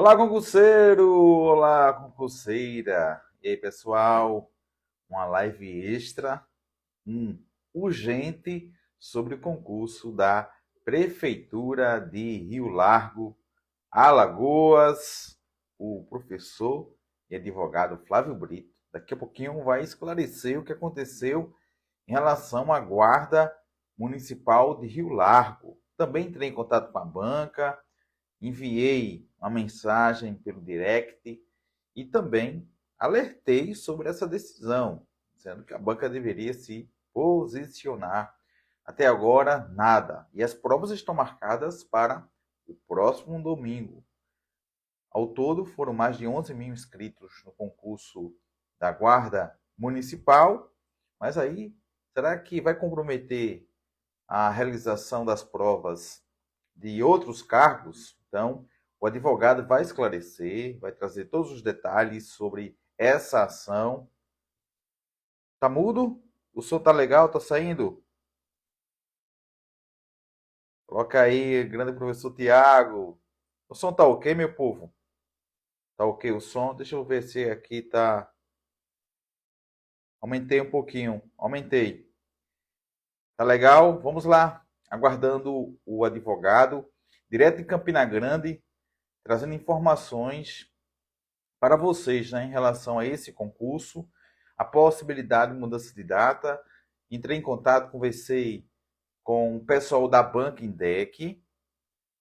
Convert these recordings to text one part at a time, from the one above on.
Olá, concurseiro! Olá, concurseira! E aí, pessoal? Uma live extra, urgente, sobre o concurso da Prefeitura de Rio Largo, Alagoas. O professor e advogado Flávio Brito, daqui a pouquinho, vai esclarecer o que aconteceu em relação à Guarda Municipal de Rio Largo. Também entrei em contato com a banca, enviei uma mensagem pelo direct e também alertei sobre essa decisão, dizendo que a banca deveria se posicionar. Até agora, nada. E as provas estão marcadas para o próximo domingo. Ao todo, foram mais de 11 mil inscritos no concurso da Guarda Municipal. Mas aí, será que vai comprometer a realização das provas de outros cargos? Então, o advogado vai esclarecer, vai trazer todos os detalhes sobre essa ação. Tá mudo? O som tá legal? Tá saindo? Coloca aí, grande professor Tiago. O som tá ok, meu povo? Tá ok o som? Deixa eu ver se aqui tá. Aumentei um pouquinho. Aumentei. Tá legal? Vamos lá. Aguardando o advogado, direto de Campina Grande, trazendo informações para vocês, né, em relação a esse concurso, a possibilidade de mudança de data. Entrei em contato, conversei com o pessoal da Banca Indec,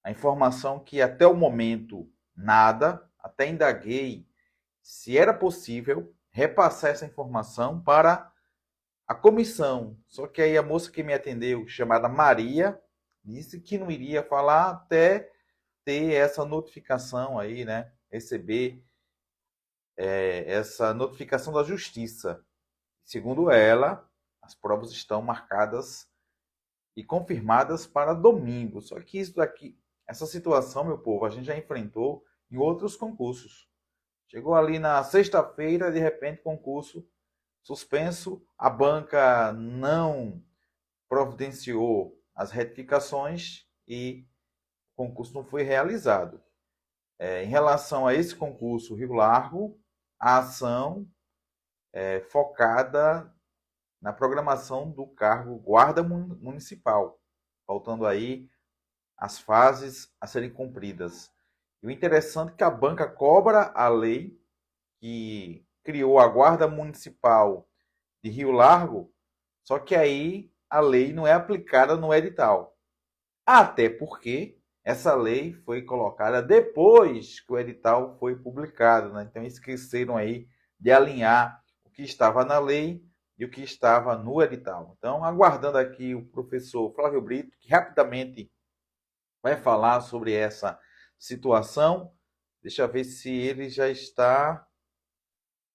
a informação que até o momento nada, até indaguei se era possível repassar essa informação para a comissão. Só que aí a moça que me atendeu, chamada Maria, disse que não iria falar até ter essa notificação aí, né? Receber essa notificação da justiça. Segundo ela, as provas estão marcadas e confirmadas para domingo. Só que isso daqui, essa situação, meu povo, a gente já enfrentou em outros concursos. Chegou ali na sexta-feira, de repente, concurso suspenso, a banca não providenciou as retificações e o concurso não foi realizado. Em relação a esse concurso Rio Largo, a ação é focada na programação do cargo guarda municipal, faltando aí as fases a serem cumpridas. E o interessante é que a banca cobra a lei que criou a guarda municipal de Rio Largo, só que aí a lei não é aplicada no edital. Até porque essa lei foi colocada depois que o edital foi publicado, né? Então esqueceram aí de alinhar o que estava na lei e o que estava no edital. Então, aguardando aqui o professor Flávio Brito, que rapidamente vai falar sobre essa situação. Deixa eu ver se ele já está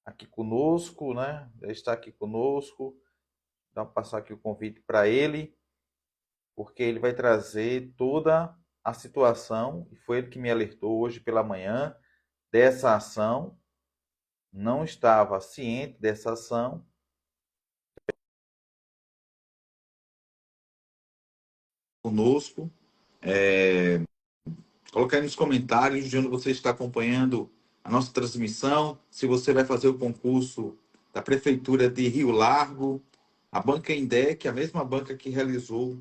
aqui conosco, né? Já está aqui conosco. Então, passar aqui o convite para ele, porque ele vai trazer toda a situação, e foi ele que me alertou hoje pela manhã dessa ação, não estava ciente dessa ação. Conosco, coloque aí nos comentários de onde você está acompanhando a nossa transmissão, se você vai fazer o concurso da Prefeitura de Rio Largo, a Banca Indec, a mesma banca que realizou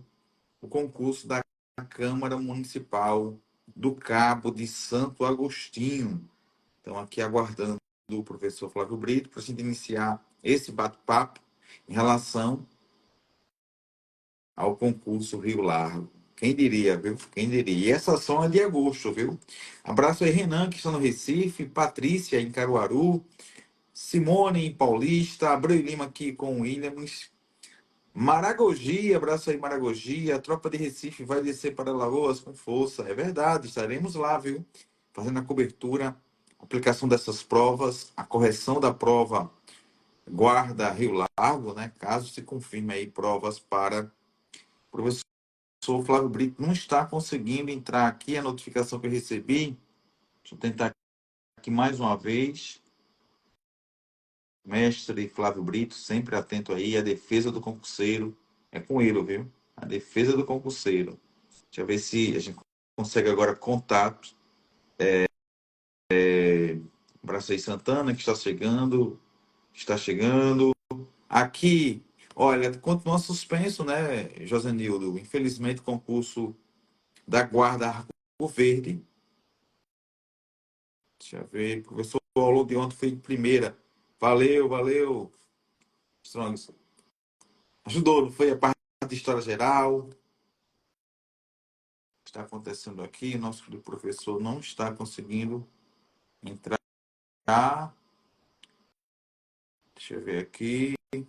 o concurso da Câmara Municipal do Cabo de Santo Agostinho. Então, aqui aguardando o professor Flávio Brito para a gente iniciar esse bate-papo em relação ao concurso Rio Largo. Quem diria, viu? Quem diria? E essa ação é de agosto, viu? Abraço aí, Renan, que está no Recife, Patrícia em Caruaru, Simone em Paulista, Abreu Lima aqui com o Williams, Maragogi, abraço aí, Maragogi. A tropa de Recife vai descer para Lagoas com força. É verdade, estaremos lá, viu? Fazendo a cobertura, aplicação dessas provas, a correção da prova Guarda Rio Largo, né? Caso se confirme aí provas para o professor Flávio Brito. Não está conseguindo entrar aqui a notificação que eu recebi. Deixa eu tentar aqui mais uma vez. Mestre Flávio Brito, sempre atento aí. A defesa do concurseiro. É com ele, viu? A defesa do concurseiro. Deixa eu ver se a gente consegue agora contato Praça Santana, que está chegando. Está chegando. Aqui, olha, continua suspenso, né, Josenildo? Infelizmente, o concurso da Guarda Arco Verde. Deixa eu ver. O professor Paulo de ontem foi de primeira. Valeu, valeu. Strongs. Ajudou, não foi a parte de história geral. Está acontecendo aqui. Nosso professor não está conseguindo entrar. Deixa eu ver aqui. Para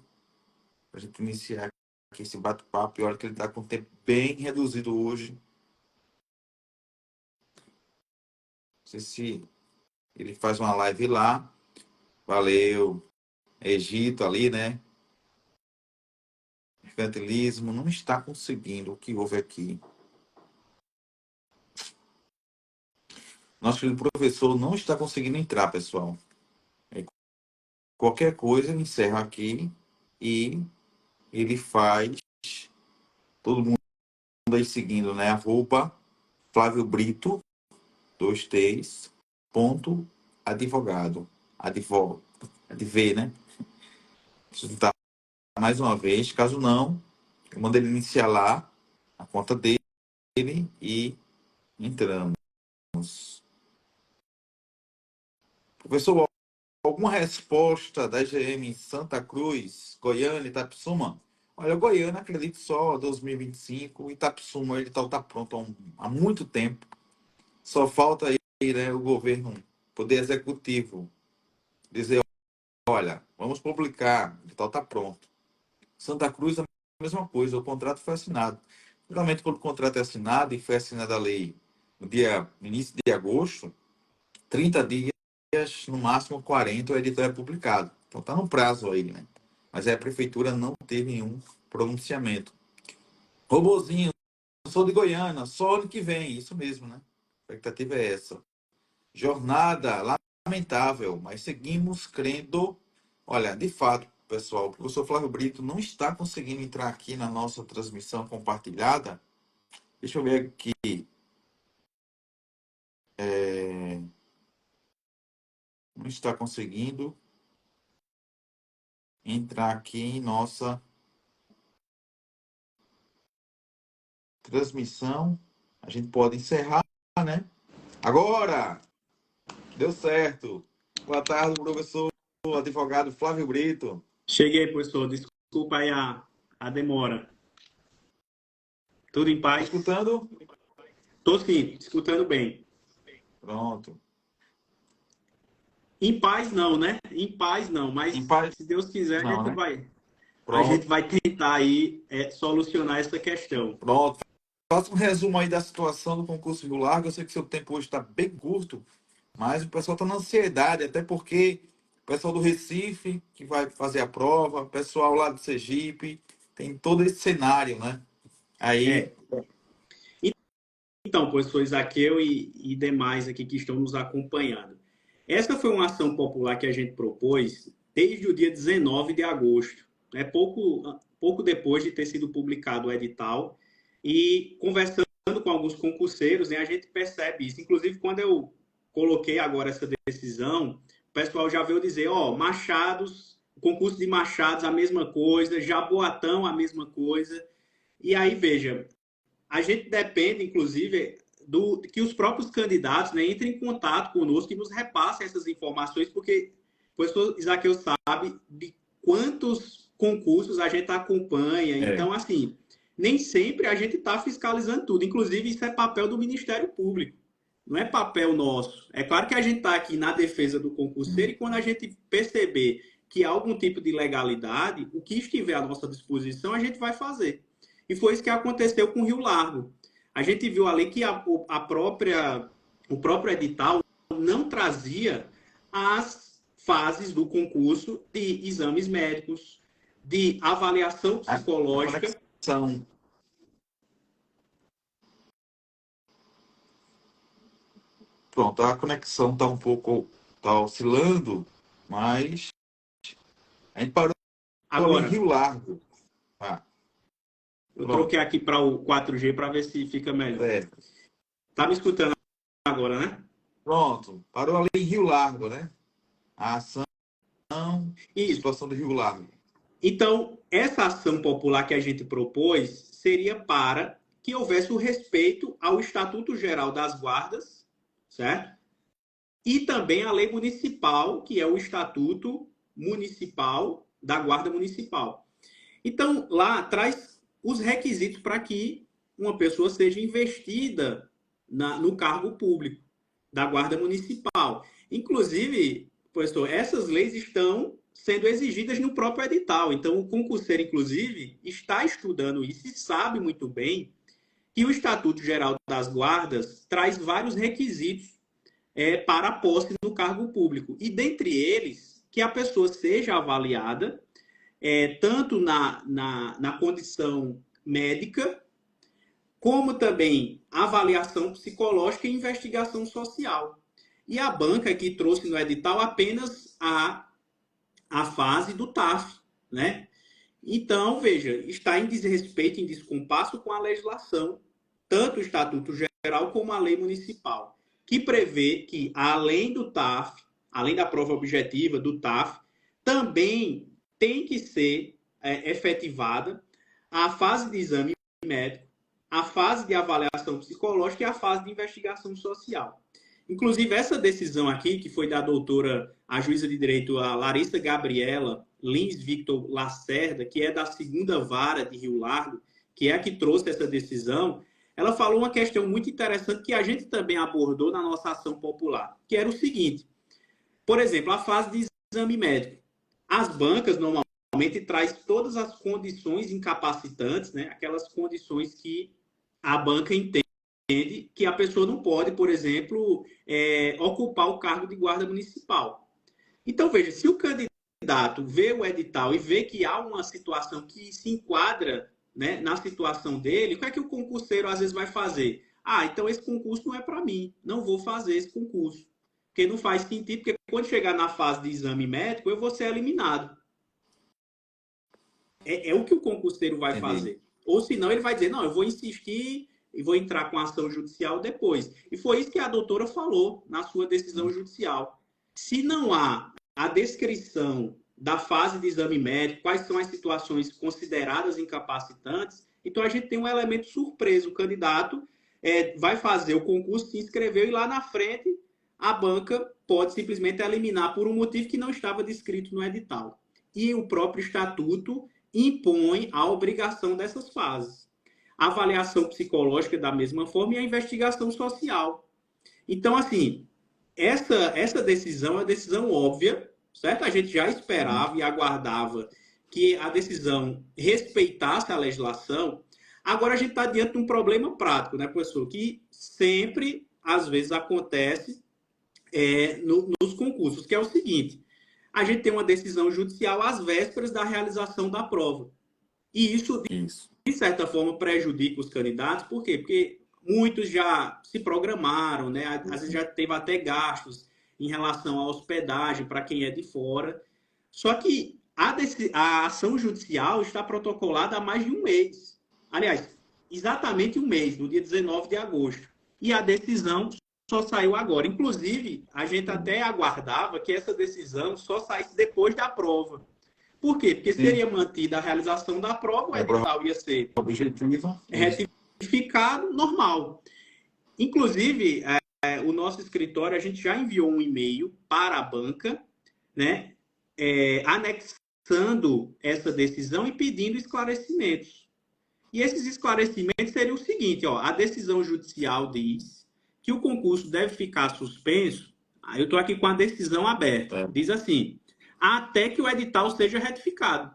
a gente iniciar aqui esse bate-papo. E olha que ele está com o tempo bem reduzido hoje. Não sei se ele faz uma live lá. Valeu. Egito ali, né? Mercantilismo. Não está conseguindo. O que houve aqui? Nosso querido professor não está conseguindo entrar, pessoal. Qualquer coisa, ele encerra aqui e ele faz. Todo mundo aí seguindo, né? Arroba Flávio Brito, 23, ponto, advogado. Adv, né? Deixa eu tentar mais uma vez. Caso não, eu mando ele iniciar lá a conta dele e entramos. Professor, alguma resposta da GM em Santa Cruz, Goiânia, Itapsuma? Olha, Goiânia, acredito só 2025. Itapsuma, ele tá pronto há muito tempo. Só falta aí, né, o governo, poder executivo, dizer, olha, vamos publicar, o edital está pronto. Santa Cruz, a mesma coisa, o contrato foi assinado. Geralmente, quando o contrato é assinado e foi assinada a lei no início de agosto, 30 dias, no máximo 40, o edital é publicado. Então está no prazo aí, né? Mas aí a prefeitura não teve nenhum pronunciamento. Robozinho, sou de Goiânia, só ano que vem, isso mesmo, né? A expectativa é essa. Jornada lamentável, mas seguimos crendo. Olha, de fato, pessoal, o professor Flávio Brito não está conseguindo entrar aqui na nossa transmissão compartilhada. Deixa eu ver aqui. Não está conseguindo entrar aqui em nossa transmissão. A gente pode encerrar, né? Agora! Deu certo. Boa tarde, professor, advogado Flávio Brito. Cheguei, professor. Desculpa aí a demora. Tudo em Tá paz? escutando? Tô sim, escutando bem. Pronto. Em paz não, né? Em paz não, Em mas paz? se Deus quiser, Não, né? a gente Pronto. vai tentar aí solucionar essa questão. Pronto. Faça um resumo aí da situação do concurso Rio Largo. Eu sei que seu tempo hoje está bem curto, mas o pessoal está na ansiedade, até porque o pessoal do Recife, que vai fazer a prova, o pessoal lá do Sergipe, tem todo esse cenário, né? Aí, É. Então, professor Isaqueu e demais aqui que estão nos acompanhando. Essa foi uma ação popular que a gente propôs desde o dia 19 de agosto, né? Pouco depois de ter sido publicado o edital, e conversando com alguns concurseiros, né, a gente percebe isso. Inclusive, quando eu coloquei agora essa decisão, o pessoal já veio dizer, ó, Machados, concurso de Machados, a mesma coisa, Jaboatão, a mesma coisa. E aí, veja, a gente depende, inclusive, que os próprios candidatos, né, entrem em contato conosco e nos repassem essas informações, porque o professor Isaqueu sabe de quantos concursos a gente acompanha. Então, assim, nem sempre a gente está fiscalizando tudo. Inclusive, isso é papel do Ministério Público. Não é papel nosso. É claro que a gente está aqui na defesa do concurseiro e quando a gente perceber que há algum tipo de legalidade, o que estiver à nossa disposição, a gente vai fazer. E foi isso que aconteceu com o Rio Largo. A gente viu ali que o próprio edital não trazia as fases do concurso de exames médicos, de avaliação psicológica. a conexão. Pronto, a conexão está um pouco, tá oscilando, mas a gente parou ali em Agora, Rio Largo. Ah, eu pronto. troquei aqui para o 4G para ver se fica melhor. Certo. Tá me escutando agora, né? Pronto. Parou ali em Rio Largo, né? A ação de Isso. situação de Rio Largo. Então, essa ação popular que a gente propôs seria para que houvesse o respeito ao Estatuto Geral das Guardas, certo? E também a lei municipal, que é o Estatuto Municipal da Guarda Municipal. Então, lá traz os requisitos para que uma pessoa seja investida no cargo público da Guarda Municipal. Inclusive, professor, essas leis estão sendo exigidas no próprio edital. Então, o concurseiro, inclusive, está estudando isso e sabe muito bem que o Estatuto Geral das Guardas traz vários requisitos para a posse no cargo público. E, dentre eles, que a pessoa seja avaliada tanto na condição médica, como também avaliação psicológica e investigação social. E a banca que trouxe no edital apenas a fase do TAF, né? Então, veja, está em desrespeito, em descompasso com a legislação, tanto o Estatuto Geral como a lei municipal, que prevê que, além do TAF, além da prova objetiva do TAF, também tem que ser efetivada a fase de exame médico, a fase de avaliação psicológica e a fase de investigação social. Inclusive, essa decisão aqui, que foi da doutora, a juíza de direito, a Larissa Gabriela Lins Victor Lacerda, que é da segunda vara de Rio Largo, que é a que trouxe essa decisão, ela falou uma questão muito interessante que a gente também abordou na nossa ação popular, que era o seguinte: por exemplo, a fase de exame médico. As bancas normalmente traz todas as condições incapacitantes, né? Aquelas condições que a banca entende que a pessoa não pode, por exemplo, ocupar o cargo de guarda municipal. Então, veja, se o candidato vê o edital e vê que há uma situação que se enquadra, né, na situação dele, o que é que o concurseiro às vezes vai fazer? Ah, então esse concurso não é para mim, não vou fazer esse concurso. Porque não faz sentido, porque quando chegar na fase de exame médico, eu vou ser eliminado. É o que o concurseiro vai fazer. Ou senão ele vai dizer, não, eu vou insistir e vou entrar com ação judicial depois. E foi isso que a doutora falou na sua decisão judicial. Se não há a descrição da fase de exame médico, quais são as situações consideradas incapacitantes, então a gente tem um elemento surpresa. O candidato vai fazer o concurso, se inscreveu e lá na frente a banca pode simplesmente eliminar por um motivo que não estava descrito no edital. E o próprio estatuto impõe a obrigação dessas fases. A avaliação psicológica da mesma forma e a investigação social. Então, assim, essa decisão é uma decisão óbvia, certo? A gente já esperava e aguardava que a decisão respeitasse a legislação. Agora a gente está diante de um problema prático, né, professor? Que sempre, às vezes, acontece nos concursos, que é o seguinte: a gente tem uma decisão judicial às vésperas da realização da prova. E isso, de certa forma, prejudica os candidatos. Por quê? Porque muitos já se programaram, né? Às vezes já teve até gastos em relação à hospedagem para quem é de fora. Só que a ação judicial está protocolada há mais de um mês. Aliás, exatamente um mês, no dia 19 de agosto. E a decisão só saiu agora. Inclusive, a gente até aguardava que essa decisão só saísse depois da prova. Por quê? Porque seria mantida a realização da prova, o edital ia ser retificado, normal. Inclusive, o nosso escritório, a gente já enviou um e-mail para a banca, né, anexando essa decisão e pedindo esclarecimentos. E esses esclarecimentos seriam o seguinte: a decisão judicial diz que o concurso deve ficar suspenso. Eu estou aqui com a decisão aberta. Diz assim: até que o edital seja retificado,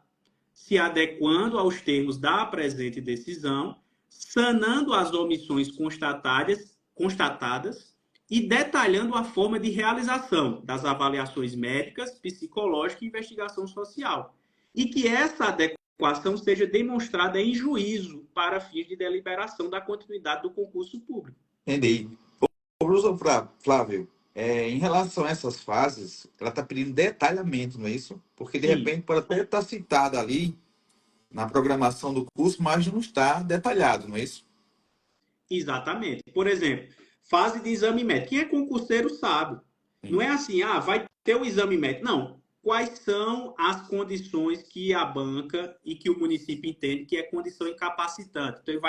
se adequando aos termos da presente decisão, sanando as omissões constatadas e detalhando a forma de realização das avaliações médicas, psicológicas e investigação social. E que essa adequação seja demonstrada em juízo para fins de deliberação da continuidade do concurso público. Entendi. Professor Flávio, em relação a essas fases, ela está pedindo detalhamento, não é isso? Porque, de repente, pode até estar citada ali na programação do curso, mas não está detalhado, não é isso? Exatamente. Por exemplo, fase de exame médico. Quem é concurseiro sabe. Não é assim, vai ter o exame médico. Não. Quais são as condições que a banca e que o município entende que é condição incapacitante? Então, ele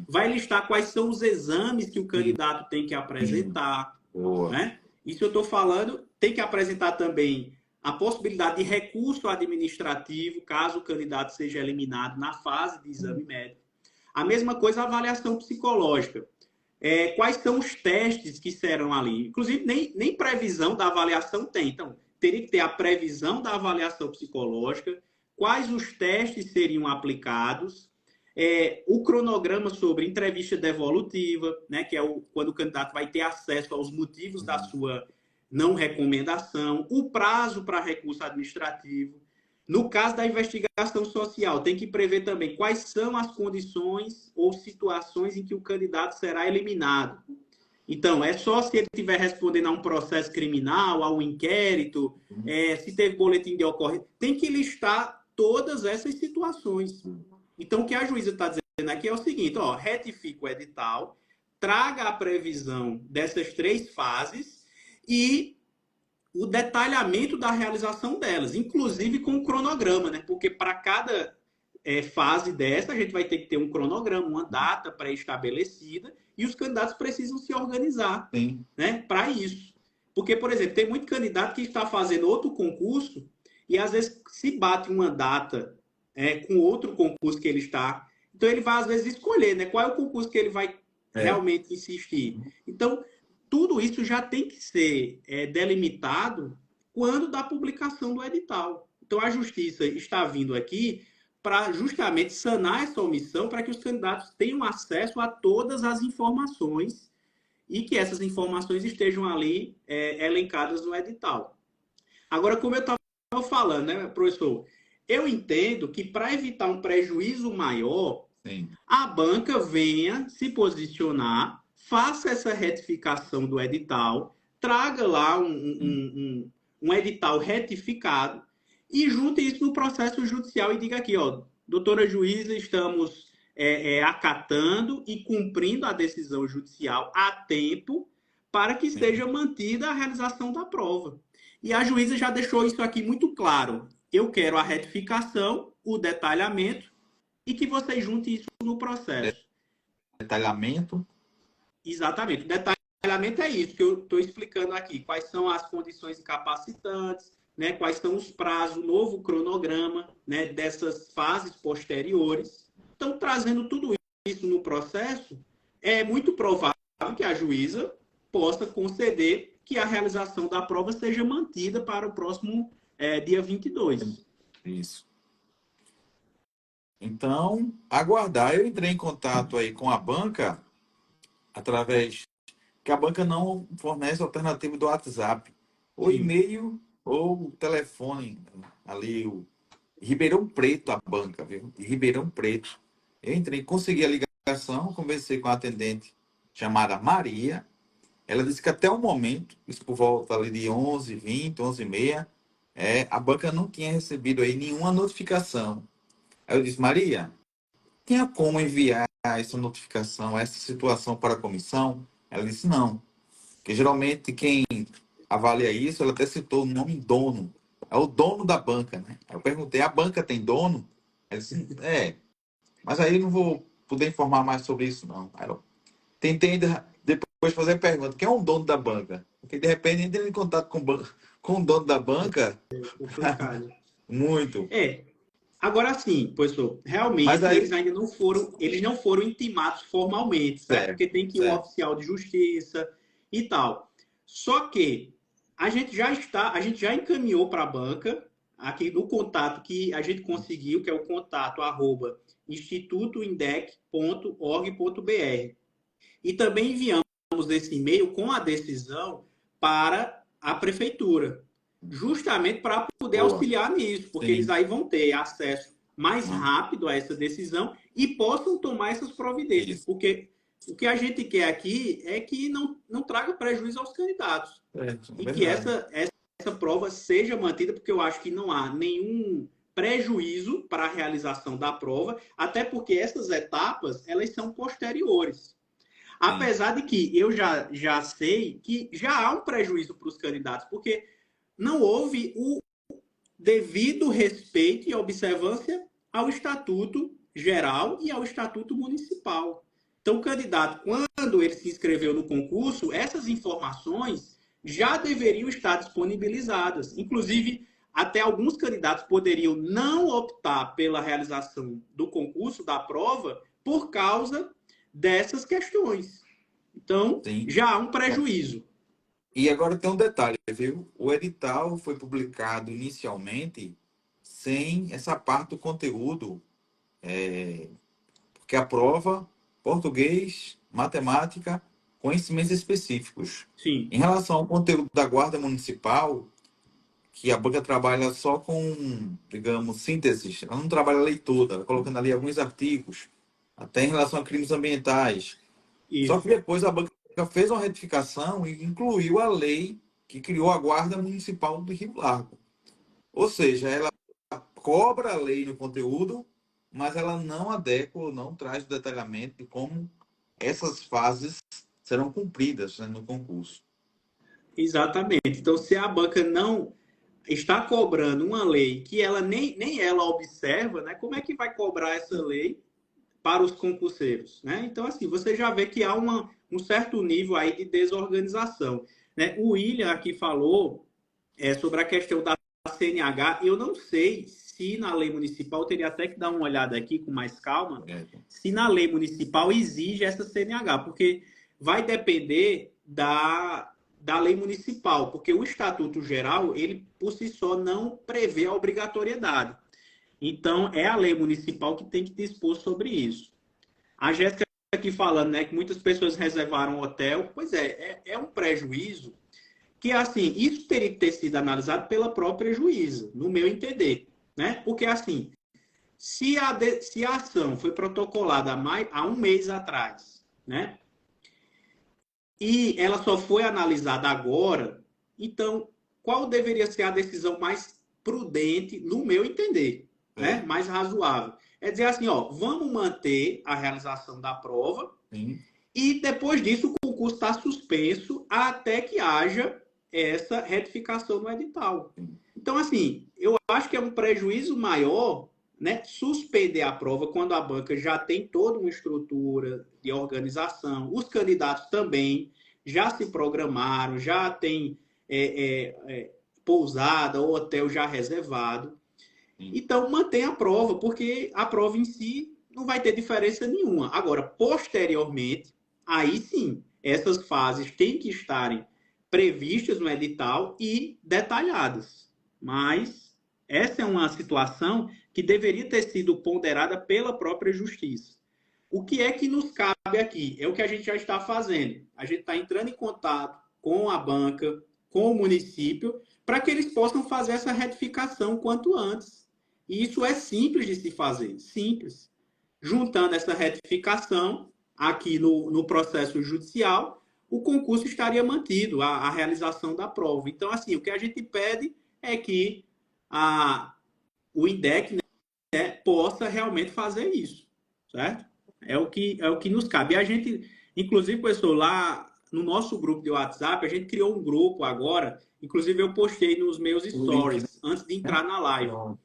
vai listar quais são os exames que o Sim, candidato tem que sim. apresentar, Boa. né? Isso eu estou falando, tem que apresentar também a possibilidade de recurso administrativo, caso o candidato seja eliminado na fase de exame médico. A mesma coisa a avaliação psicológica. Quais são os testes que serão ali? Inclusive, nem previsão da avaliação tem. Então, teria que ter a previsão da avaliação psicológica, quais os testes seriam aplicados, o cronograma sobre entrevista devolutiva, né, que é quando o candidato vai ter acesso aos motivos da sua não recomendação, o prazo para recurso administrativo. No caso da investigação social, tem que prever também quais são as condições ou situações em que o candidato será eliminado. Então, é só se ele estiver respondendo a um processo criminal, a um inquérito, se teve boletim de ocorrência. Tem que listar todas essas situações. Então, o que a juíza está dizendo aqui é o seguinte: retifica o edital, traga a previsão dessas 3 fases e o detalhamento da realização delas, inclusive com o cronograma, né? Porque para cada fase dessa, a gente vai ter que ter um cronograma, uma data pré-estabelecida, e os candidatos precisam se organizar, né, para isso. Porque, por exemplo, tem muito candidato que está fazendo outro concurso e às vezes se bate uma data com outro concurso que ele está. Então, ele vai, às vezes, escolher, né, qual é o concurso que ele vai realmente insistir. Então, tudo isso já tem que ser delimitado quando da publicação do edital. Então, a Justiça está vindo aqui para justamente sanar essa omissão, para que os candidatos tenham acesso a todas as informações e que essas informações estejam ali elencadas no edital. Agora, como eu estava falando, né, professor, eu entendo que para evitar um prejuízo maior, a banca venha se posicionar, faça essa retificação do edital, traga lá um edital retificado e junte isso no processo judicial e diga aqui, doutora juíza, estamos acatando e cumprindo a decisão judicial a tempo para que seja mantida a realização da prova. E a juíza já deixou isso aqui muito claro. Eu quero a retificação, o detalhamento e que você junte isso no processo. Detalhamento? Exatamente. O detalhamento é isso que eu estou explicando aqui. Quais são as condições incapacitantes, né? Quais são os prazos, o novo cronograma, né, dessas fases posteriores. Então, trazendo tudo isso no processo, é muito provável que a juíza possa conceder que a realização da prova seja mantida para o próximo dia 22. Isso. Então, aguardar. Eu entrei em contato aí com a banca através que a banca não fornece alternativa do WhatsApp, ou e-mail ou telefone ali, o Ribeirão Preto, a banca, viu? De Ribeirão Preto. Eu entrei, consegui a ligação, conversei com a atendente chamada Maria. Ela disse que até o momento, isso por volta ali de 11h20, 11h30, a banca não tinha recebido aí nenhuma notificação. Aí eu disse, Maria, tinha como enviar essa notificação, essa situação para a comissão? Ela disse, não. Porque geralmente quem avalia isso, ela até citou o nome dono. É o dono da banca, né? Aí eu perguntei, a banca tem dono? Ela disse, mas aí eu não vou poder informar mais sobre isso, não. Aí eu tentei depois fazer a pergunta, quem é o dono da banca? Porque de repente entra em contato com o dono da banca. Complicado. Muito. Agora sim, professor, realmente eles ainda não foram intimados formalmente, certo? Porque tem que ir um oficial de justiça e tal. Só que a gente já encaminhou para a banca aqui no contato que a gente conseguiu, que é o contato @institutoindec.org.br. E também enviamos esse e-mail com a decisão para a prefeitura, justamente para poder auxiliar nisso, porque eles aí vão ter acesso mais rápido a essa decisão e possam tomar essas providências, porque o que a gente quer aqui é que não traga prejuízo aos candidatos e que essa prova seja mantida, porque eu acho que não há nenhum prejuízo para a realização da prova, até porque essas etapas elas são posteriores. Sim. Apesar de que eu já sei que já há um prejuízo para os candidatos, porque não houve o devido respeito e observância ao Estatuto Geral e ao Estatuto Municipal. Então, o candidato, quando ele se inscreveu no concurso, essas informações já deveriam estar disponibilizadas. Inclusive, até alguns candidatos poderiam não optar pela realização do concurso, da prova, por causa dessas questões. Então, Sim. já há um prejuízo. E agora tem um detalhe, viu? O edital foi publicado inicialmente sem essa parte do conteúdo, porque a prova, português, matemática, conhecimentos específicos. Sim, Em relação ao conteúdo da Guarda Municipal, que a banca trabalha só com, digamos, sínteses, ela não trabalha a lei toda, ela colocando ali alguns artigos, até em relação a crimes ambientais. Só que isso. depois a banca fez uma retificação e incluiu a lei que criou a Guarda Municipal do Rio Largo. Ou seja, ela cobra a lei no conteúdo, mas ela não adequa ou não traz o detalhamento de como essas fases serão cumpridas, né, no concurso. Exatamente. Então, se a banca não está cobrando uma lei que ela nem ela observa, né? Como é que vai cobrar essa lei para os concurseiros, né? Então, assim, você já vê que há um certo nível aí de desorganização, né? O William aqui falou sobre a questão da CNH. Eu não sei se na lei municipal, teria até que dar uma olhada aqui com mais calma, É, se na lei municipal exige essa CNH, porque vai depender da lei municipal, porque o Estatuto Geral, ele por si só não prevê a obrigatoriedade. Então, é a lei municipal que tem que dispor sobre isso. A Jéssica aqui falando, né, que muitas pessoas reservaram hotel, pois é um prejuízo que, assim, isso teria que ter sido analisado pela própria juíza, no meu entender, né? Porque, assim, se a ação foi protocolada há um mês atrás, né? E ela só foi analisada agora, então, qual deveria ser a decisão mais prudente, no meu entender, né? é, Mais razoável? É dizer assim, ó, vamos manter a realização da prova sim, e depois disso o concurso está suspenso até que haja essa retificação no edital. sim. Então, assim, eu acho que é um prejuízo maior, né, suspender a prova quando a banca já tem toda uma estrutura de organização, os candidatos também já se programaram, já tem pousada ou hotel já reservado. Sim. Então, mantém a prova, porque a prova em si não vai ter diferença nenhuma. Agora, posteriormente, aí sim, essas fases têm que estarem previstas no edital e detalhadas. Mas essa é uma situação que deveria ter sido ponderada pela própria justiça. O que é que nos cabe aqui? É o que a gente já está fazendo. A gente está entrando em contato com a banca, com o município, para que eles possam fazer essa retificação quanto antes. E isso é simples de se fazer, simples. Juntando essa retificação aqui no processo judicial, o concurso estaria mantido, a realização da prova. Então, assim, o que a gente pede é que o INDEC, né, possa realmente fazer isso, certo? É o que nos cabe. E a gente, inclusive, pessoal, lá no nosso grupo de WhatsApp, a gente criou um grupo agora, inclusive eu postei nos meus O link, né? stories antes de entrar na live. Pronto.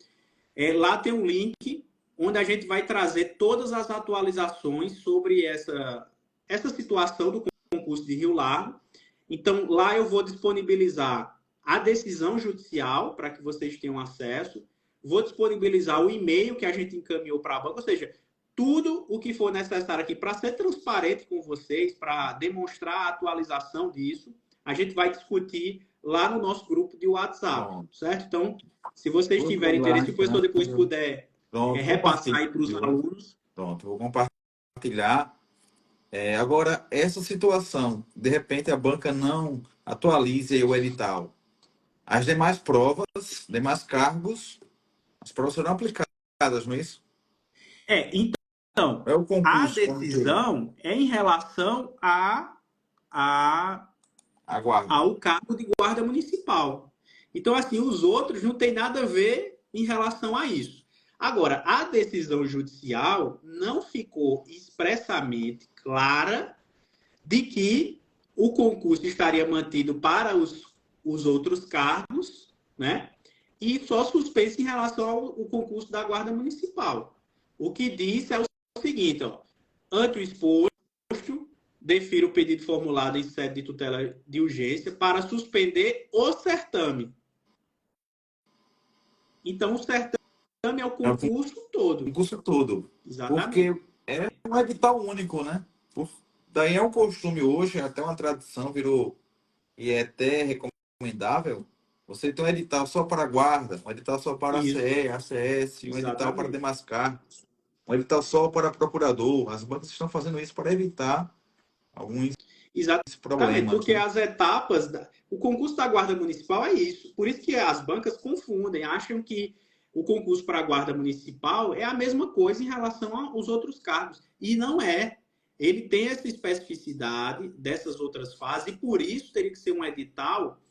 Lá tem um link onde a gente vai trazer todas as atualizações sobre essa situação do concurso de Rio Largo. Então, lá eu vou disponibilizar a decisão judicial para que vocês tenham acesso, vou disponibilizar o e-mail que a gente encaminhou para a banca, ou seja, tudo o que for necessário aqui para ser transparente com vocês, para demonstrar a atualização disso, a gente vai discutir lá no nosso grupo de WhatsApp, Pronto. certo? Então, se vocês Vou tiverem lá, interesse, se o professor depois então. puder Pronto, repassar compartilho. aí para os alunos. Pronto, vou compartilhar. Agora, essa situação, de repente a banca não atualize o edital. As demais provas, demais cargos, as provas serão aplicadas, não é isso? Então, É o a concurso, como que decisão é em relação a aguarda. ao cargo de guarda municipal. Então, assim, os outros não tem nada a ver em relação a isso. Agora, a decisão judicial não ficou expressamente clara de que o concurso estaria mantido para os outros cargos, né? E só suspenso em relação ao concurso da Guarda Municipal. O que diz é o seguinte, ó, ante o exposto, defiro o pedido formulado em sede de tutela de urgência para suspender o certame. Então, o certame é o concurso todo. O concurso todo. Exatamente. Porque é um edital único, né? Daí é um costume hoje, até uma tradição, virou e é até recomendável. Você tem um edital só para a guarda, um edital só para a Isso. CE, ACS, um edital para Exatamente. demais cargos, um edital só para procurador. As bancas estão fazendo isso para evitar alguns Exatamente, problemas, porque né? as etapas, o concurso da Guarda Municipal é isso. Por isso que as bancas confundem, acham que o concurso para a Guarda Municipal é a mesma coisa em relação aos outros cargos. E não é. Ele tem essa especificidade dessas outras fases, e por isso teria que ser um edital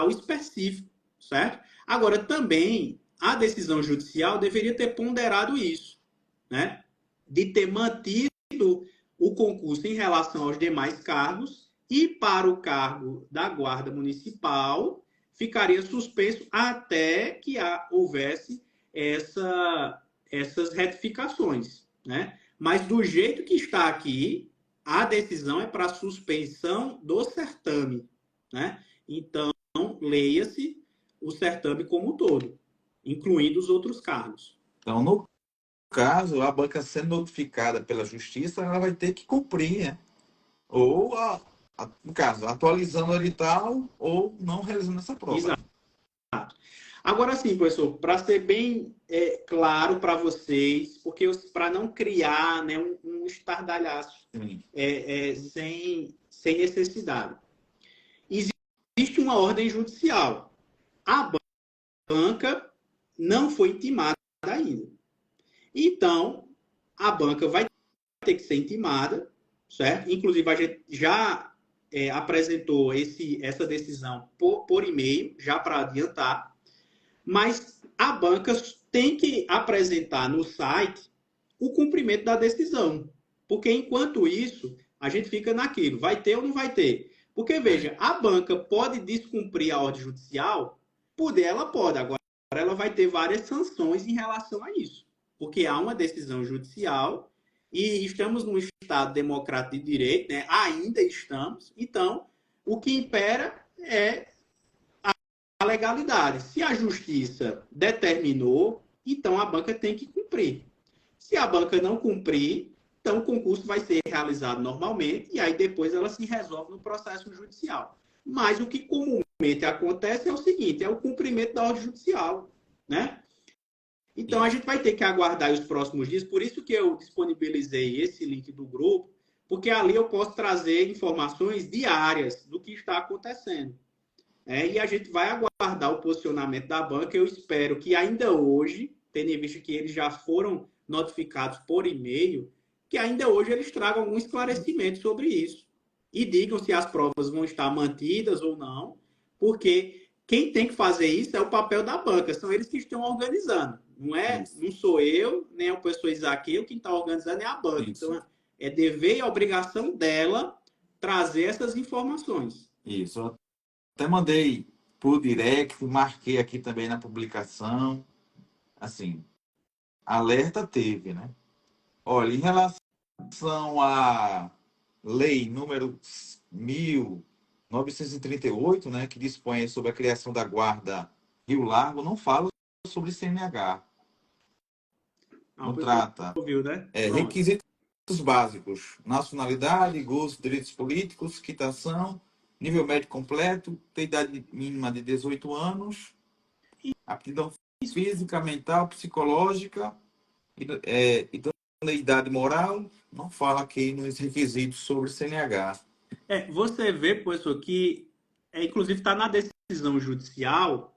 específico, certo? Agora, também, a decisão judicial deveria ter ponderado isso, né? De ter mantido o concurso em relação aos demais cargos, e para o cargo da Guarda Municipal ficaria suspenso até que houvesse essas retificações, né? Mas do jeito que está aqui, a decisão é para suspensão do certame, né? Então, leia-se o certame como um todo, incluindo os outros cargos. Então, no caso, a banca sendo notificada pela justiça, ela vai ter que cumprir, né? Ou, no caso, atualizando o edital ou não realizando essa prova. Exato. Agora sim, professor, para ser bem claro para vocês, porque para não criar, né, um estardalhaço sem necessidade. Existe uma ordem judicial. A banca não foi intimada ainda. Então, a banca vai ter que ser intimada, certo? Inclusive, a gente já apresentou essa decisão por e-mail, já para adiantar, mas a banca tem que apresentar no site o cumprimento da decisão, porque enquanto isso, a gente fica naquilo, vai ter ou não vai ter? Porque, veja, a banca pode descumprir a ordem judicial, ela pode, agora ela vai ter várias sanções em relação a isso, porque há uma decisão judicial e estamos num Estado democrático de direito, né? Ainda estamos, então o que impera é a legalidade. Se a justiça determinou, então a banca tem que cumprir. Se a banca não cumprir, então o concurso vai ser realizado normalmente e aí depois ela se resolve no processo judicial. Mas o que comumente acontece é o seguinte, é o cumprimento da ordem judicial, né? Então a gente vai ter que aguardar os próximos dias, por isso que eu disponibilizei esse link do grupo, porque ali eu posso trazer informações diárias do que está acontecendo. E a gente vai aguardar o posicionamento da banca. Eu espero que ainda hoje, tendo em vista que eles já foram notificados por e-mail, que ainda hoje eles tragam algum esclarecimento sobre isso. E digam se as provas vão estar mantidas ou não, porque quem tem que fazer isso é o papel da banca, são eles que estão organizando. Não sou eu, nem o professor Isaqueu, quem está organizando é a banca. Isso. Então, é dever e obrigação dela trazer essas informações. Isso. Até mandei por direct, marquei aqui também na publicação. Assim, alerta teve, né? Olha, em relação à lei número 1938, né, que dispõe sobre a criação da Guarda Rio Largo, não fala sobre CNH. Não trata. Ouviu, né? Requisitos básicos: nacionalidade, gozo, direitos políticos, quitação, nível médio completo, ter idade mínima de 18 anos, aptidão física, mental, psicológica, idoneidade moral. Não fala aqui nos requisitos sobre CNH. Você vê, professor, que inclusive está na decisão judicial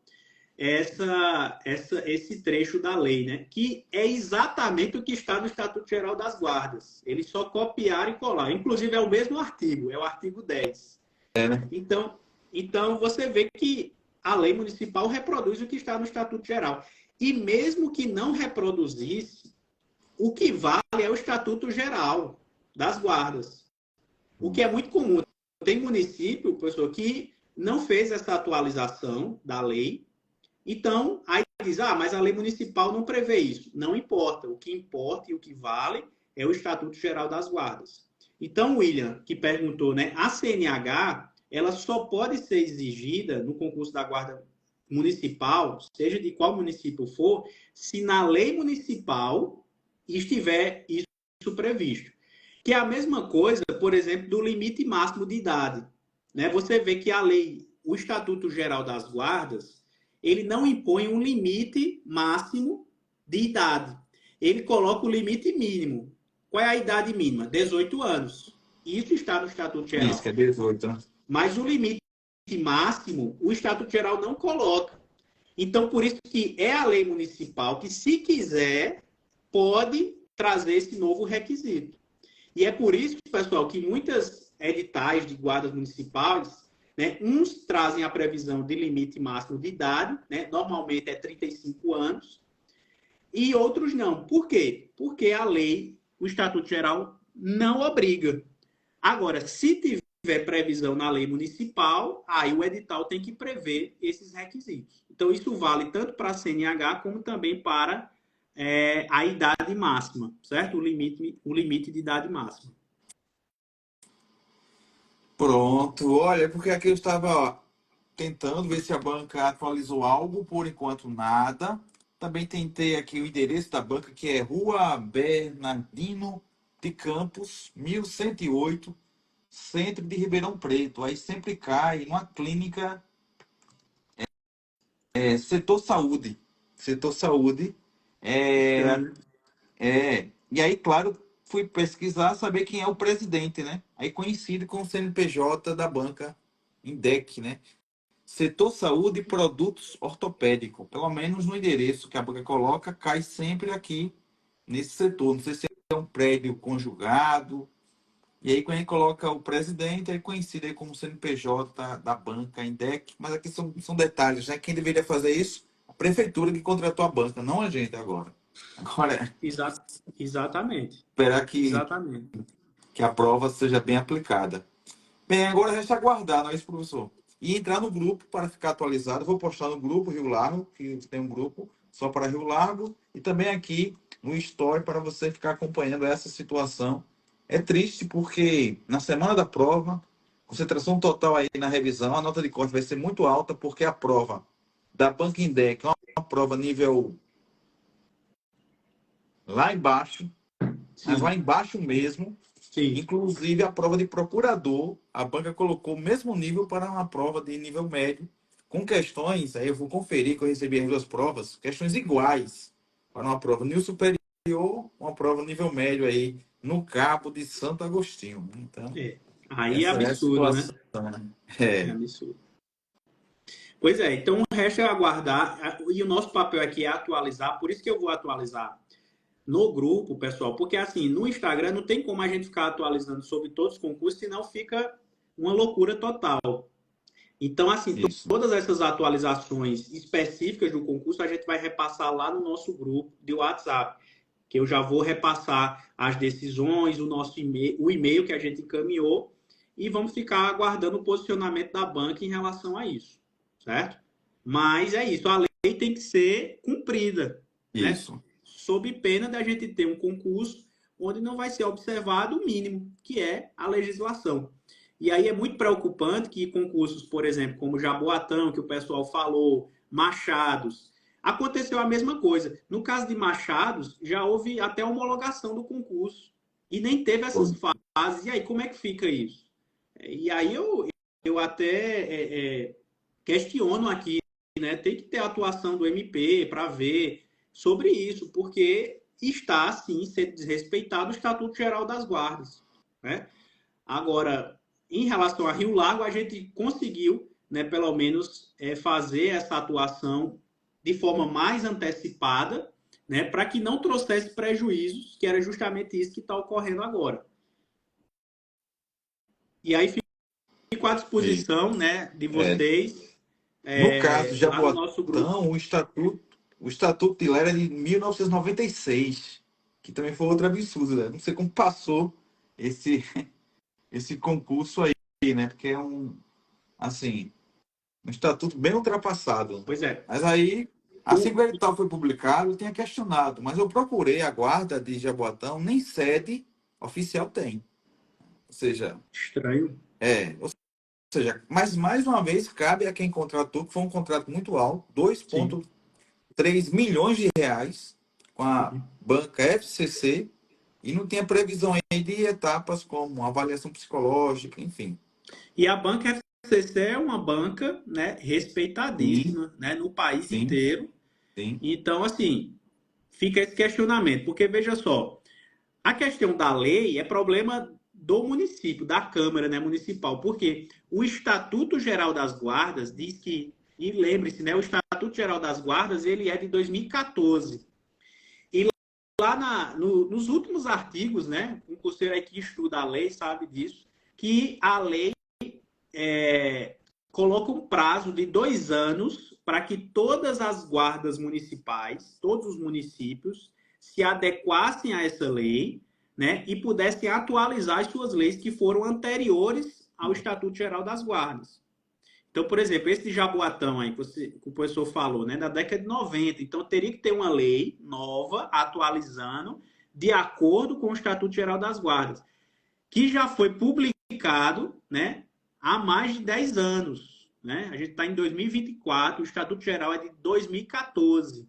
esse trecho da lei, né? Que é exatamente o que está no Estatuto Geral das Guardas. Eles só copiaram e colaram. Inclusive, é o mesmo artigo, é o artigo 10. Né? Então, você vê que a lei municipal reproduz o que está no Estatuto Geral. E mesmo que não reproduzisse, o que vale é o Estatuto Geral das Guardas. O que é muito comum. Tem município, professor, que não fez essa atualização da lei. Então, aí diz, mas a lei municipal não prevê isso. Não importa. O que importa e o que vale é o Estatuto Geral das Guardas. Então, William, que perguntou, né? A CNH, ela só pode ser exigida no concurso da Guarda Municipal, seja de qual município for, se na lei municipal estiver isso previsto. Que é a mesma coisa, por exemplo, do limite máximo de idade. Né? Você vê que a lei, o Estatuto Geral das Guardas, ele não impõe um limite máximo de idade. Ele coloca o limite mínimo. Qual é a idade mínima? 18 anos. Isso está no Estatuto Isso, Geral. que é 18, né? Mas o limite máximo, o Estatuto Geral não coloca. Então, por isso que é a lei municipal que, se quiser, pode trazer esse novo requisito. E é por isso, pessoal, que muitas editais de guardas municipais, né, uns trazem a previsão de limite máximo de idade, né, normalmente é 35 anos, e outros não. Por quê? Porque a lei, o Estatuto Geral, não obriga. Agora, se tiver previsão na lei municipal, aí o edital tem que prever esses requisitos. Então, isso vale tanto para a CNH como também para a idade máxima, certo? O limite de idade máxima. Pronto, olha, porque aqui eu estava tentando ver se a banca atualizou algo, por enquanto nada. Também tentei aqui o endereço da banca, que é Rua Bernardino de Campos, 1108, centro de Ribeirão Preto. Aí sempre cai uma clínica, setor saúde. Setor saúde. É, Estranho. e aí, claro, fui pesquisar, saber quem é o presidente, né? Aí conhecido com o CNPJ da banca Indec, né? Setor Saúde e Produtos Ortopédicos. Pelo menos no endereço que a banca coloca, cai sempre aqui nesse setor. Não sei se é um prédio conjugado. E aí, quando a gente coloca o presidente, é conhecido aí como CNPJ da banca Indec. Mas aqui são detalhes, né? Quem deveria fazer isso? A prefeitura que contratou a banca, não a gente agora. Agora é Exatamente. esperar Exatamente. que a prova seja bem aplicada. Bem, agora resta aguardar, não é isso, professor? E entrar no grupo para ficar atualizado. Vou postar no grupo Rio Largo, que tem um grupo só para Rio Largo, e também aqui no Story para você ficar acompanhando essa situação. É triste porque na semana da prova, concentração total aí na revisão, a nota de corte vai ser muito alta, porque a prova da Banca Index é uma prova nível lá embaixo, mas lá Sim, embaixo mesmo. sim. Inclusive, a prova de procurador, a banca colocou o mesmo nível para uma prova de nível médio, com questões, aí eu vou conferir que eu recebi as duas provas, questões iguais para uma prova nível superior, uma prova nível médio aí, no Cabo de Santo Agostinho. Então, É. Aí é essa é a absurdo, situação, né? né? É absurdo. Pois é, então o resto é aguardar. E o nosso papel aqui é atualizar, por isso que eu vou atualizar no grupo, pessoal, porque assim, no Instagram não tem como a gente ficar atualizando sobre todos os concursos, senão fica uma loucura total. Então, assim, Isso. todas essas atualizações específicas do concurso a gente vai repassar lá no nosso grupo de WhatsApp, que eu já vou repassar as decisões, o nosso e-mail, o e-mail que a gente encaminhou e vamos ficar aguardando o posicionamento da banca em relação a isso, certo? Mas é isso, a lei tem que ser cumprida, né? Isso. Sob pena da gente ter um concurso onde não vai ser observado o mínimo, que é a legislação. E aí é muito preocupante que concursos, por exemplo, como Jaboatão, que o pessoal falou, Machados, aconteceu a mesma coisa. No caso de Machados, já houve até homologação do concurso e nem teve essas fases. E aí, como é que fica isso? E aí eu até questiono aqui, né? Tem que ter a atuação do MP para ver sobre isso, porque está, sim, sendo desrespeitado o Estatuto Geral das Guardas, né? Agora, em relação a Rio Largo, a gente conseguiu, né, pelo menos, fazer essa atuação de forma mais antecipada, né, para que não trouxesse prejuízos, que era justamente isso que está ocorrendo agora. E aí fico à Isso. disposição, né, de vocês No caso de lá no nosso grupo. Jaboatão, o estatuto de lá era de 1996, que também foi outro absurdo, né? Não sei como passou esse, esse concurso aí, né? Porque é assim, um estatuto bem ultrapassado. Pois é. Mas aí, assim O- que o edital foi publicado, eu tinha questionado, mas eu procurei a guarda de Jaboatão, nem sede oficial tem. Ou seja, Estranho. ou seja, mas mais uma vez cabe a quem contratou, que foi um contrato muito alto, Sim. 2,3 milhões de reais com a Sim. banca FCC, e não tinha previsão aí de etapas como avaliação psicológica, enfim. E a banca FCC é uma banca, né, Sim, respeitadíssima, né, no país sim, inteiro. sim. Então, assim, fica esse questionamento, porque veja só, a questão da lei é problema do município, da Câmara, né, municipal, porque o Estatuto Geral das Guardas diz que, e lembre-se, né, o Estatuto Geral das Guardas, ele é de 2014. E lá nos últimos artigos, né, um concurseiro aí que estuda a lei sabe disso, que a lei coloca um prazo de 2 anos para que todas as guardas municipais, todos os municípios, se adequassem a essa lei, né, e pudessem atualizar as suas leis que foram anteriores ao Estatuto Geral das Guardas. Então, por exemplo, esse de Jaboatão aí que o professor falou, né, da década de 90. Então, teria que ter uma lei nova, atualizando, de acordo com o Estatuto Geral das Guardas, que já foi publicado, né, há mais de 10 anos. Né? A gente está em 2024, o Estatuto Geral é de 2014.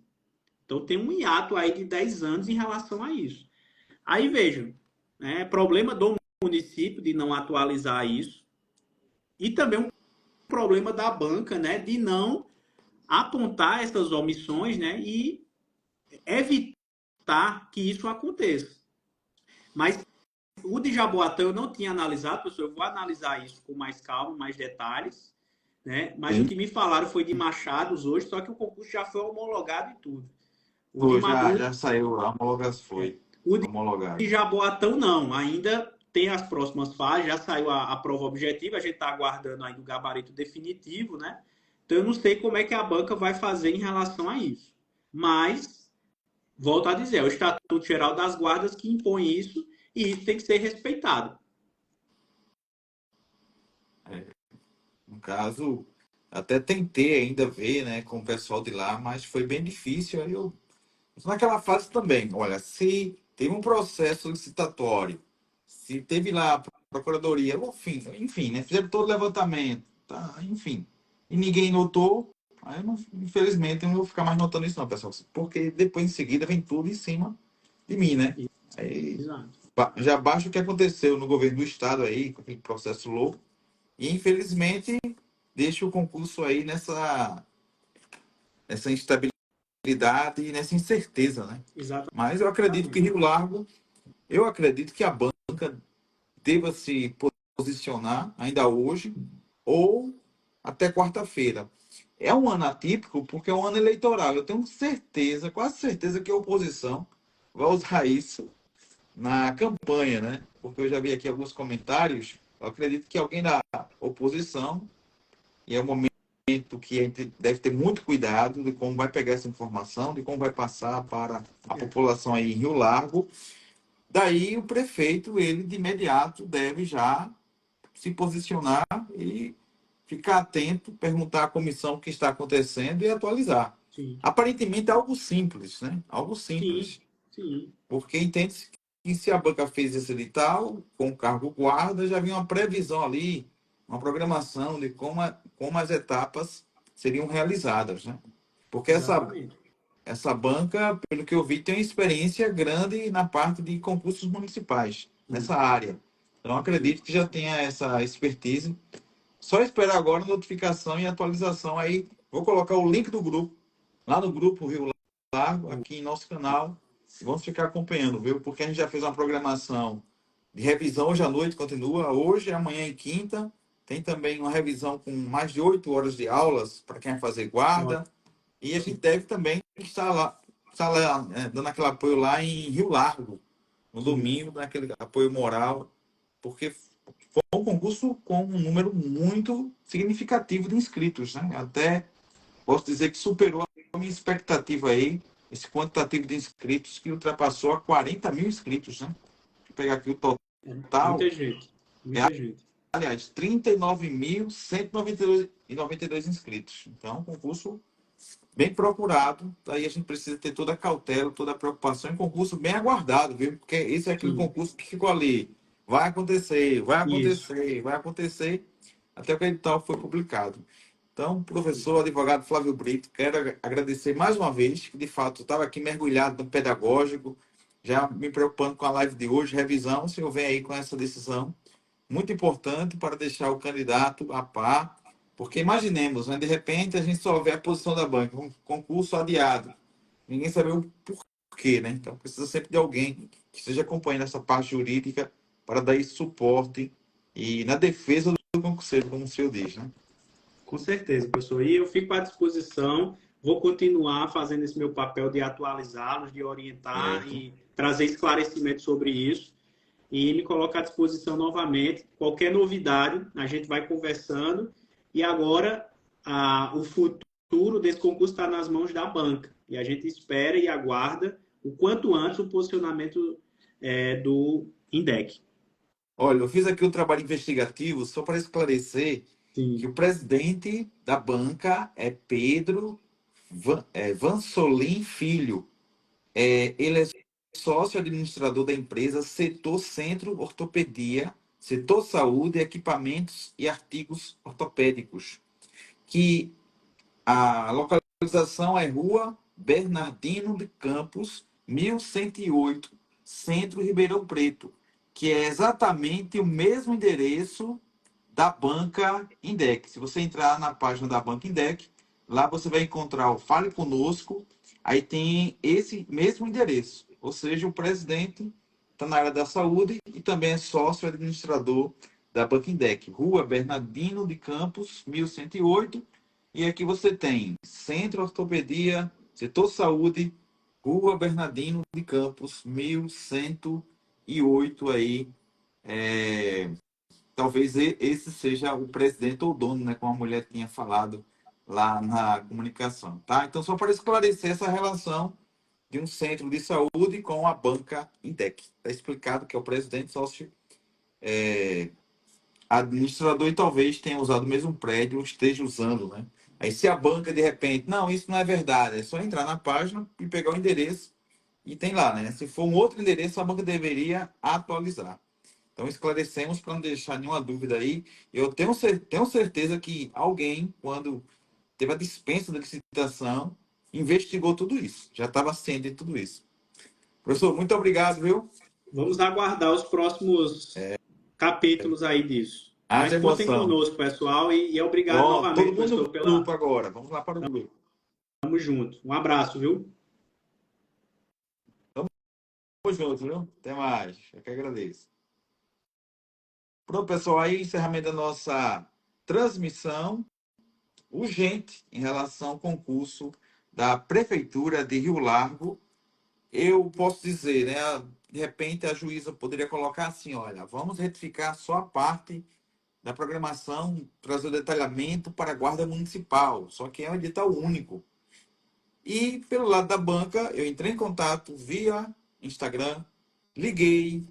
Então tem um hiato aí de 10 anos em relação a isso. Aí vejam, né, problema do município de não atualizar isso e também um problema da banca, né, de não apontar essas omissões, né, e evitar que isso aconteça. Mas o de Jaboatão eu não tinha analisado, professor, eu vou analisar isso com mais calma, mais detalhes, né? Mas o Sim. que me falaram foi de Machados hoje, só que o concurso já foi homologado e tudo. O de, Pô, já saiu, a homologação foi o de homologado. Jaboatão não, ainda tem as próximas fases, já saiu a prova objetiva, a gente está aguardando ainda o gabarito definitivo, né? Então eu não sei como é que a banca vai fazer em relação a isso. Mas, volto a dizer, é o Estatuto Geral das Guardas que impõe isso e isso tem que ser respeitado. No caso, até tentei ainda ver, né, com o pessoal de lá, mas foi bem difícil. Aí eu, naquela fase também, olha, se teve um processo licitatório, se teve lá a procuradoria, enfim, né, fizeram todo o levantamento, tá, enfim, e ninguém notou, aí eu não, infelizmente eu não vou ficar mais notando isso não, pessoal, porque depois em seguida vem tudo em cima de mim, né? Aí, Exato. já basta o que aconteceu no governo do estado aí, com aquele processo louco, e infelizmente deixa o concurso aí nessa instabilidade e nessa incerteza, né? Exatamente. Mas eu acredito que a banca deva se posicionar ainda hoje ou até quarta-feira. É um ano atípico porque é um ano eleitoral. Eu tenho certeza, quase certeza que a oposição vai usar isso na campanha, né? Porque eu já vi aqui alguns comentários. Eu acredito que alguém da oposição, e é o momento que a gente deve ter muito cuidado de como vai pegar essa informação, de como vai passar para a população aí em Rio Largo. Daí o prefeito, ele de imediato deve já se posicionar e ficar atento, perguntar à comissão o que está acontecendo e atualizar. Sim, Aparentemente é algo simples, né? Algo sim, simples, sim. porque entende-se que se a banca fez esse edital, com o cargo guarda, já havia uma previsão ali, uma programação de como as etapas seriam realizadas, né? Porque Exatamente. essa banca, pelo que eu vi, tem uma experiência grande na parte de concursos municipais, Sim, nessa área. Então, acredito que já tenha essa expertise. Só esperar agora a notificação e atualização. Aí, vou colocar o link do grupo, lá no grupo Rio Largo, aqui em nosso canal. E vamos ficar acompanhando, viu? Porque a gente já fez uma programação de revisão hoje à noite, continua hoje, amanhã e quinta. Tem também uma revisão com mais de 8 horas de aulas para quem vai fazer guarda. ótimo. E a gente deve também estar lá dando aquele apoio lá em Rio Largo, no Sim, domingo, dando aquele apoio moral, porque foi um concurso com um número muito significativo de inscritos, né? Até posso dizer que superou a minha expectativa aí, esse quantitativo de inscritos que ultrapassou a 40 mil inscritos, né? Deixa eu pegar aqui o é total, muita gente. Muita gente. Aliás, 39.192 inscritos. Então, um concurso bem procurado. Aí a gente precisa ter toda a cautela, toda a preocupação. É um concurso bem aguardado, viu? Porque esse é aquele Sim, concurso que ficou ali. Vai acontecer, vai isso. acontecer, vai acontecer, até que o edital foi publicado. Então, professor, advogado Flávio Brito, quero agradecer mais uma vez, que de fato estava aqui mergulhado no pedagógico, já me preocupando com a live de hoje, revisão, se eu venho aí com essa decisão muito importante para deixar o candidato a par, porque imaginemos, né, de repente a gente só vê a posição da banca, um concurso adiado, ninguém sabe o porquê, né? Então precisa sempre de alguém que esteja acompanhando essa parte jurídica para dar esse suporte e na defesa do concurseiro, como o senhor diz, né? Com certeza, professor. E eu fico à disposição, vou continuar fazendo esse meu papel de atualizá-los, de orientar Certo. e trazer esclarecimento sobre isso. E me coloco à disposição novamente. Qualquer novidade, a gente vai conversando. E agora, o futuro desse concurso está nas mãos da banca. E a gente espera e aguarda o quanto antes o posicionamento do INDEC. Olha, eu fiz aqui um trabalho investigativo só para esclarecer que Sim, o presidente da banca é Pedro Vansolim Filho. Ele é sócio administrador da empresa Setor Centro Ortopedia, Setor Saúde, Equipamentos e Artigos Ortopédicos, que a localização é Rua Bernardino de Campos, 1108, Centro Ribeirão Preto, que é exatamente o mesmo endereço da banca Indec. Se você entrar na página da banca Indec, lá você vai encontrar o Fale Conosco, aí tem esse mesmo endereço. Ou seja, o presidente está na área da saúde e também é sócio administrador da banca Indec. Rua Bernardino de Campos, 1108. E aqui você tem Centro Ortopedia, Setor Saúde, Rua Bernardino de Campos, 1108 aí. Talvez esse seja o presidente ou o dono, né, como a mulher tinha falado lá na comunicação, tá? Então, só para esclarecer essa relação de um centro de saúde com a banca Indec. Está explicado que é o presidente, sócio, administrador e talvez tenha usado o mesmo prédio ou esteja usando, né? Aí, se a banca, de repente, não, isso não é verdade, é só entrar na página e pegar o endereço e tem lá, né? Se for um outro endereço, a banca deveria atualizar. Então, esclarecemos para não deixar nenhuma dúvida aí. Eu tenho certeza que alguém, quando teve a dispensa da licitação, investigou tudo isso. Já estava ciente de tudo isso. Professor, muito obrigado, viu? vamos aguardar os próximos capítulos aí disso. Mas Haja contem emoção. conosco, pessoal, e obrigado Pronto, todo novamente, mundo professor, no pela. grupo agora. Vamos lá para o grupo. Tamo junto. Um abraço, viu? Tamo junto, viu? Até mais. Eu que agradeço. Pronto, pessoal, aí encerramento da nossa transmissão urgente em relação ao concurso da Prefeitura de Rio Largo. Eu posso dizer, né? De repente a juíza poderia colocar assim: olha, vamos retificar só a parte da programação, trazer o detalhamento para a Guarda Municipal, só que é um edital único. E pelo lado da banca, eu entrei em contato via Instagram, liguei,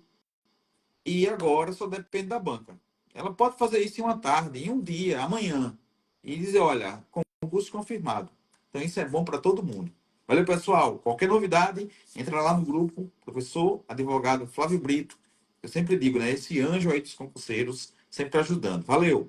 e agora só depende da banca. Ela pode fazer isso em uma tarde, em um dia, amanhã, e dizer: olha, concurso confirmado. Então isso é bom para todo mundo. Valeu, pessoal. Qualquer novidade, entra lá no grupo, professor, advogado Flávio Brito. Eu sempre digo, né? Esse anjo aí dos concurseiros, sempre ajudando. Valeu!